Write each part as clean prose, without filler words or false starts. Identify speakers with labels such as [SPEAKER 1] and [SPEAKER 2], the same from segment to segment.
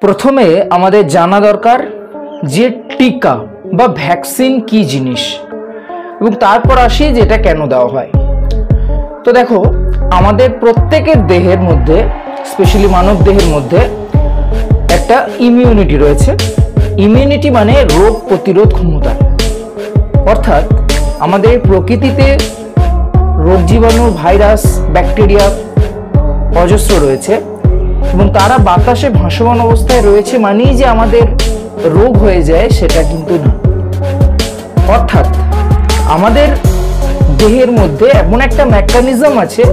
[SPEAKER 1] প্রথমে আমাদের জানা দরকার যে টিকা বা ভ্যাকসিন কি জিনিস এবং তারপর আসি যে এটা কেন দেওয়া হয়। তো দেখো, আমাদের প্রত্যেকের দেহের মধ্যে, স্পেশালি মানব দেহের মধ্যে একটা ইমিউনিটি রয়েছে। ইমিউনিটি মানে রোগ প্রতিরোধ ক্ষমতা। অর্থাৎ আমাদের প্রকৃতিতে রোগ জীবাণু, ভাইরাস, ব্যাকটেরিয়া অজস্র রয়েছে এবং তারা বাতাসে ভাসমান অবস্থায় রয়েছে মানেই যে আমাদের রোগ হয়ে যায় সেটা কিন্তু না। অর্থাৎ আমাদের দেহের মধ্যে এমন একটা মেকানিজম আছে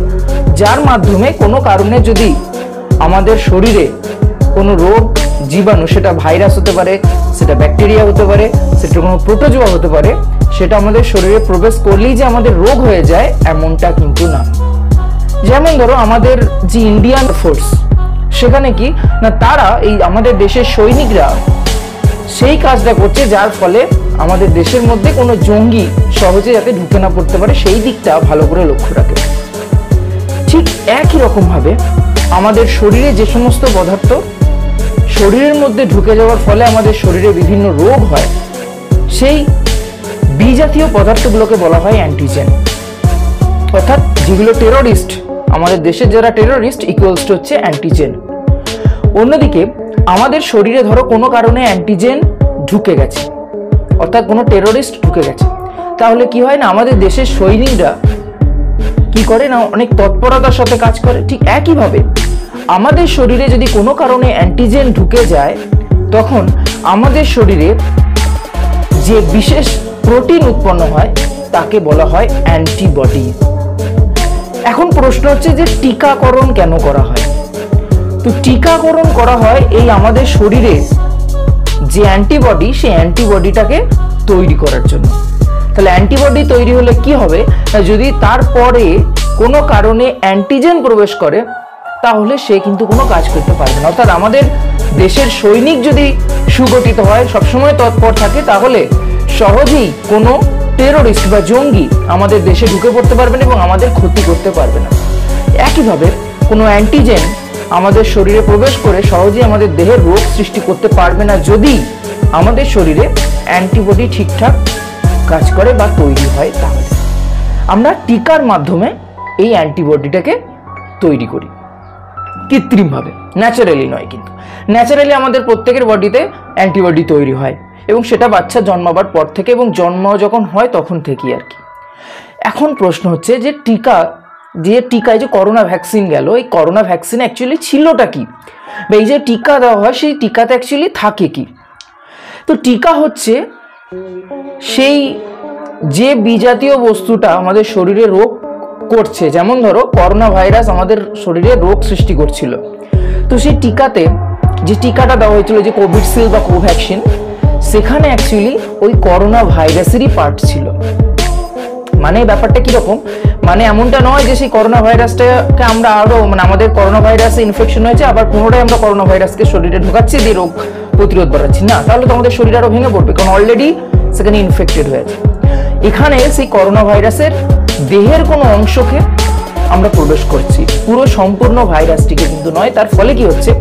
[SPEAKER 1] যার মাধ্যমে কোনো কারণে যদি আমাদের শরীরে কোনো রোগ জীবাণু, সেটা ভাইরাস হতে পারে, সেটা ব্যাকটেরিয়া হতে পারে, সেটা কোনো প্রোটোজোয়া হতে পারে, সেটা আমাদের শরীরে প্রবেশ করলেই যে আমাদের রোগ হয়ে যায় এমনটা কিন্তু না। যেমন ধরো আমাদের যে ইন্ডিয়ান ফোর্স, সেখানে কি না, তারা এই আমাদের দেশের সৈনিকরা সেই কাজটা করছে যার ফলে আমাদের দেশের মধ্যে কোনো জঙ্গি সহজে যাতে ঢুকে না পড়তে পারে সেই দিকটা ভালো করে লক্ষ্য রাখে। ঠিক একই রকম ভাবে আমাদের শরীরে যে সমস্ত পদার্থ শরীরের মধ্যে ঢুকে যাওয়ার ফলে আমাদের শরীরে বিভিন্ন রোগ হয়, সেই বিজাতীয় পদার্থগুলোকে বলা হয় অ্যান্টিজেন। অর্থাৎ যেগুলো টেরোরিস্ট, আমাদের দেশের যারা টেরোরিস্ট ইকুয়ালস টু হচ্ছে অ্যান্টিজেন। অন্যদিকে আমাদের শরীরে ধরো কোনো কারণে অ্যান্টিজেন ঢুকে গেছে, অর্থাৎ কোনো টেরোরিস্ট ঢুকে গেছে, তাহলে কি হয় না, আমাদের দেশের সৈনিকরা কি করে না, অনেক তৎপরতার সাথে কাজ করে। ঠিক একইভাবে আমাদের শরীরে যদি কোনো কারণে অ্যান্টিজেন ঢুকে যায় তখন আমাদের শরীরে যে বিশেষ প্রোটিন উৎপন্ন হয় তাকে বলা হয় অ্যান্টিবডি। এখন প্রশ্ন হচ্ছে যে টিকাকরণ কেন করা হয়? তো টিকাকরণ করা হয় এই আমাদের শরীরে যে অ্যান্টিবডি, সেই অ্যান্টিবডিটাকে তৈরি করার জন্য। তাহলে অ্যান্টিবডি তৈরি হলে কি হবে, যদি তারপরে কোনো কারণে অ্যান্টিজেন প্রবেশ করে তাহলে সে কিন্তু কোনো কাজ করতে পারবে না। অর্থাৎ আমাদের দেশের সৈনিক যদি সুগঠিত হয়, সবসময় তৎপর থাকে, তাহলে সহজেই কোনো টেরোরিস্ট বা জঙ্গি আমাদের দেশে ঢুকে পড়তে পারবে না এবং আমাদের ক্ষতি করতে পারবে না। একইভাবে কোনো অ্যান্টিজেন আমাদের শরীরে প্রবেশ করে সহজেই আমাদের দেহের রোগ সৃষ্টি করতে পারবে না যদি আমাদের শরীরে অ্যান্টিবডি ঠিকঠাক কাজ করে বা তৈরি হয়। তাহলে আমরা টিকার মাধ্যমে এই অ্যান্টিবডিটাকে তৈরি করি কৃত্রিমভাবে, ন্যাচারালি নয়। কিন্তু ন্যাচারালি আমাদের প্রত্যেকের বডিতে অ্যান্টিবডি তৈরি হয় এবং সেটা বাচ্চা জন্মাবার পর থেকে এবং জন্ম যখন হয় তখন থেকেই আর কি। এখন প্রশ্ন হচ্ছে যে টিকায় যে করোনা ভ্যাকসিন গেল, এই করোনা ভ্যাকসিন অ্যাকচুয়ালি ছিলটা কি, বা এই যে টিকা দেওয়া হয় সেই টিকাতে অ্যাকচুয়ালি থাকে কি? তো টিকা হচ্ছে সেই যে বিজাতীয় বস্তুটা আমাদের শরীরে রোগ করছে, যেমন ধরো করোনা ভাইরাস আমাদের শরীরে রোগ সৃষ্টি করছিল, তো সেই টিকাতে যে টিকাটা দেওয়া হয়েছিল, যে কোভিডশিল্ড বা কোভ্যাক্সিন, সেখানে অ্যাকচুয়ালি ওই করোনা ভাইরাসেরই পার্ট ছিল। মানে ব্যাপারটা কিরকম, মানে এমনটা নয় যে সেই করোনা ভাইরাসটাকে আমরা আরো, মানে আমাদের করোনা ভাইরাসে ইনফেকশন হয়েছে আবার পুনরায় আমরা করোনা ভাইরাসকে শরীরে ঢোকাচ্ছি দিয়ে রোগ প্রতিরোধ বাড়াচ্ছি, না, তাহলে তো আমাদের শরীর আরো ভেঙে পড়বে, কারণ অলরেডি সেখানে ইনফেক্টেড হয়েছে। এখানে সেই করোনা ভাইরাসের দেহের কোনো অংশকে আমরা প্রবেশ করছি, পুরো সম্পূর্ণ ভাইরাসটিকে কিন্তু নয়। তার ফলে কি হচ্ছে,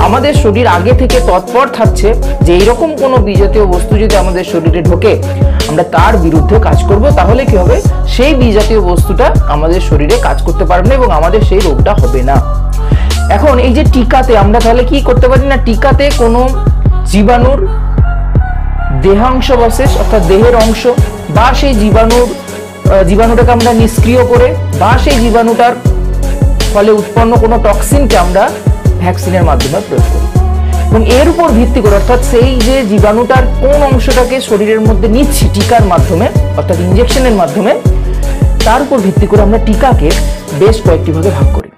[SPEAKER 1] আমাদের শরীর আগে থেকে তৎপর থাকছে যে এইরকম কোনো বিজাতীয় বস্তু যদি আমাদের শরীরে ঢোকে আমরা তার বিরুদ্ধে কাজ করব। তাহলে কি হবে, সেই বিজাতীয় বস্তুটা আমাদের শরীরে কাজ করতে পারবে না এবং আমাদের সেই রোগটা হবে না। এখন এই যে টিকাতে আমরা তাহলে কি করতে পারি না, টিকাতে কোনো জীবাণুর দেহাংশবশেষ অর্থাৎ দেহের অংশ বা সেই জীবাণুটাকে আমরা নিষ্ক্রিয় করে বা সেই জীবাণুটার ফলে উৎপন্ন কোনো টক্সিনকে আমরা ভ্যাকসিনের মাধ্যমে প্রয়োগ করি এবং এর উপর ভিত্তি করে, অর্থাৎ সেই যে জীবাণুটার কোন অংশটাকে শরীরের মধ্যে নিচ্ছি টিকার মাধ্যমে অর্থাৎ ইনজেকশনের মাধ্যমে, তার উপর ভিত্তি করে আমরা টিকাকে বেশ কয়েকটি ভাগে ভাগ করি।